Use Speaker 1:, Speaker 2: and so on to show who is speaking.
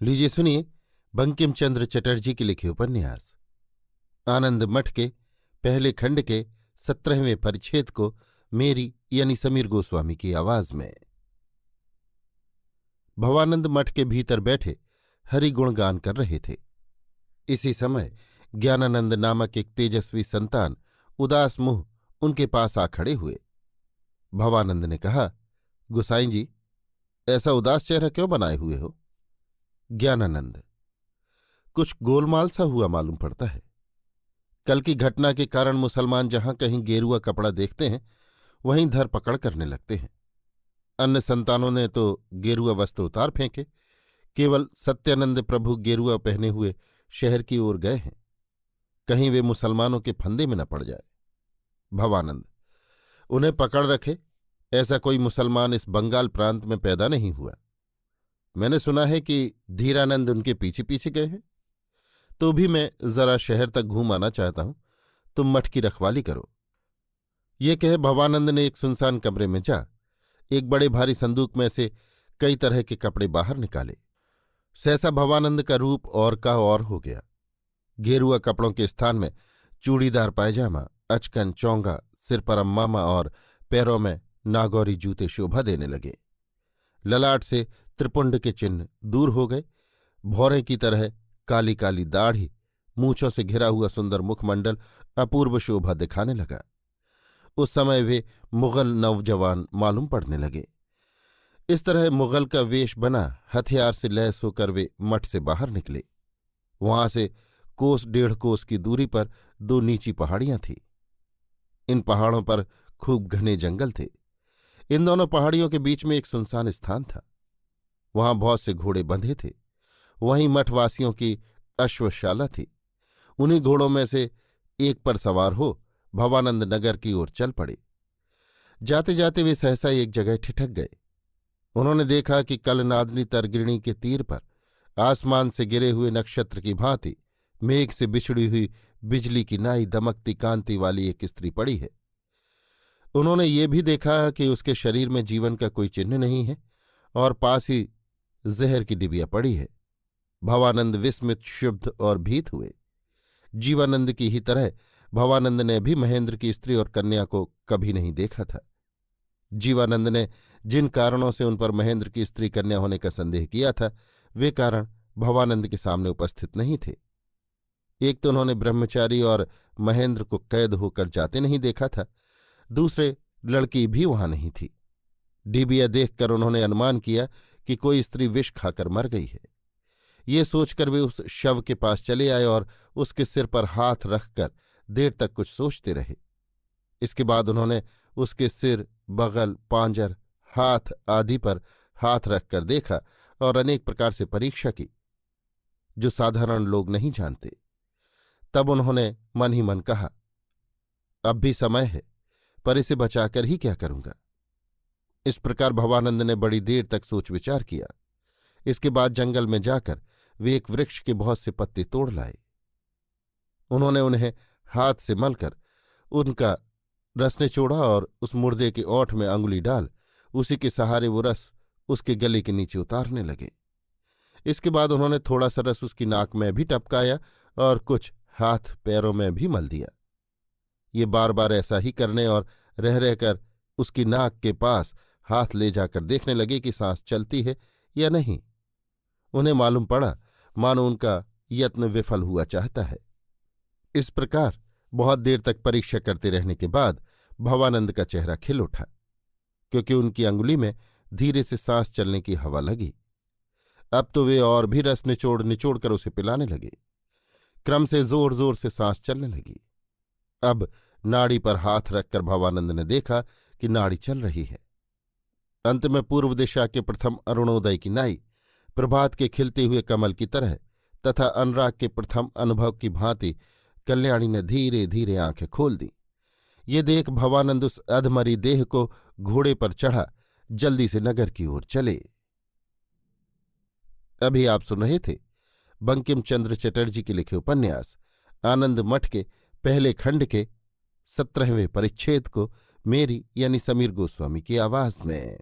Speaker 1: लीजिए सुनिए बंकिम चंद्र चटर्जी के लिखे उपन्यास आनंद मठ के पहले खंड के 17वें परिच्छेद को मेरी यानी समीर गोस्वामी की आवाज में। भवानंद मठ के भीतर बैठे हरि गुणगान कर रहे थे। इसी समय ज्ञानानंद नामक एक तेजस्वी संतान उदास मुंह उनके पास आ खड़े हुए। भवानंद ने कहा, गुसाई जी, ऐसा उदास चेहरा क्यों बनाए हुए हो? ज्ञानानंद, कुछ गोलमाल सा हुआ मालूम पड़ता है। कल की घटना के कारण मुसलमान जहां कहीं गेरुआ कपड़ा देखते हैं वहीं धर पकड़ करने लगते हैं। अन्य संतानों ने तो गेरुआ वस्त्र उतार फेंके, केवल सत्यानंद प्रभु गेरुआ पहने हुए शहर की ओर गए हैं। कहीं वे मुसलमानों के फंदे में न पड़ जाए। भवानंद, उन्हें पकड़ रखे ऐसा कोई मुसलमान इस बंगाल प्रांत में पैदा नहीं हुआ। मैंने सुना है कि धीरानंद उनके पीछे पीछे गए हैं। तो भी मैं जरा शहर तक घूम आना चाहता हूं, तुम मठ की रखवाली करो। ये कहे भवानंद ने एक सुनसान कमरे में जा एक बड़े भारी संदूक में से कई तरह के कपड़े बाहर निकाले। सहसा भवानंद का रूप और का और हो गया। गेरुआ कपड़ों के स्थान में चूड़ीदार पायजामा, अचकन, चौंगा, सिर पर अम्मामा और पैरों में नागौरी जूते शोभा देने लगे। ललाट से त्रिपुंड के चिन्ह दूर हो गए। भौरे की तरह काली काली दाढ़ी, मूंछों से घिरा हुआ सुंदर मुखमंडल अपूर्व शोभा दिखाने लगा। उस समय वे मुगल नौजवान मालूम पड़ने लगे। इस तरह मुगल का वेश बना हथियार से लैस होकर वे मठ से बाहर निकले। वहां से कोस 1.5 कोस की दूरी पर 2 नीची पहाड़ियां थीं। इन पहाड़ों पर खूब घने जंगल थे। इन दोनों पहाड़ियों के बीच में एक सुनसान स्थान था। वहां बहुत से घोड़े बंधे थे। वहीं मठवासियों की अश्वशाला थी। उन्हीं घोड़ों में से एक पर सवार हो भवानंद नगर की ओर चल पड़े। जाते जाते वे सहसा एक जगह ठिठक गए। उन्होंने देखा कि कलनादनी तरगिणी के तीर पर आसमान से गिरे हुए नक्षत्र की भांति मेघ से बिछड़ी हुई बिजली की नाई दमकती कांति वाली एक स्त्री पड़ी है। उन्होंने ये भी देखा कि उसके शरीर में जीवन का कोई चिन्ह नहीं है और पास ही जहर की डिबिया पड़ी है। भवानंद विस्मित, क्षुब्ध और भीत हुए। जीवानंद की ही तरह भवानंद ने भी महेंद्र की स्त्री और कन्या को कभी नहीं देखा था। जीवानंद ने जिन कारणों से उन पर महेंद्र की स्त्री कन्या होने का संदेह किया था वे कारण भवानंद के सामने उपस्थित नहीं थे। एक तो उन्होंने ब्रह्मचारी और महेंद्र को कैद होकर जाते नहीं देखा था, दूसरे लड़की भी वहां नहीं थी। डिबिया देखकर उन्होंने अनुमान किया कि कोई स्त्री विष खाकर मर गई है। ये सोचकर वे उस शव के पास चले आए और उसके सिर पर हाथ रखकर देर तक कुछ सोचते रहे। इसके बाद उन्होंने उसके सिर, बगल, पांजर, हाथ आदि पर हाथ रखकर देखा और अनेक प्रकार से परीक्षा की जो साधारण लोग नहीं जानते। तब उन्होंने मन ही मन कहा, अब भी समय है, पर इसे बचाकर ही क्या करूंगा। इस प्रकार भवानंद ने बड़ी देर तक सोच विचार किया। इसके बाद जंगल में जाकर वे एक वृक्ष के बहुत से पत्ते तोड़ लाए। उन्होंने उन्हें हाथ से मलकर उनका रस निचोड़ा और उस मुर्दे के ओंठ में अंगुली डाल उसी के सहारे वो रस उसके गले के नीचे उतारने लगे। इसके बाद उन्होंने थोड़ा सा रस उसकी नाक में भी टपकाया और कुछ हाथ पैरों में भी मल दिया। ये बार बार ऐसा ही करने और रह रहकर उसकी नाक के पास हाथ ले जाकर देखने लगे कि सांस चलती है या नहीं। उन्हें मालूम पड़ा मानो उनका यत्न विफल हुआ चाहता है। इस प्रकार बहुत देर तक परीक्षा करते रहने के बाद भवानंद का चेहरा खिल उठा, क्योंकि उनकी अंगुली में धीरे से सांस चलने की हवा लगी। अब तो वे और भी रस निचोड़ निचोड़ कर उसे पिलाने लगे। क्रम से जोर जोर से सांस चलने लगी। अब नाड़ी पर हाथ रखकर भवानंद ने देखा कि नाड़ी चल रही है। अंत में पूर्व दिशा के प्रथम अरुणोदय की नाई प्रभात के खिलते हुए कमल की तरह तथा अनुराग के प्रथम अनुभव की भांति कल्याणी ने धीरे धीरे आंखें खोल दी। ये देख भवानंद उस अधमरी देह को घोड़े पर चढ़ा जल्दी से नगर की ओर चले। अभी आप सुन रहे थे बंकिम चंद्र चटर्जी के लिखे उपन्यास आनंद मठ के पहले खंड के 17वें परिच्छेद को मेरी यानी समीर गोस्वामी की आवाज में।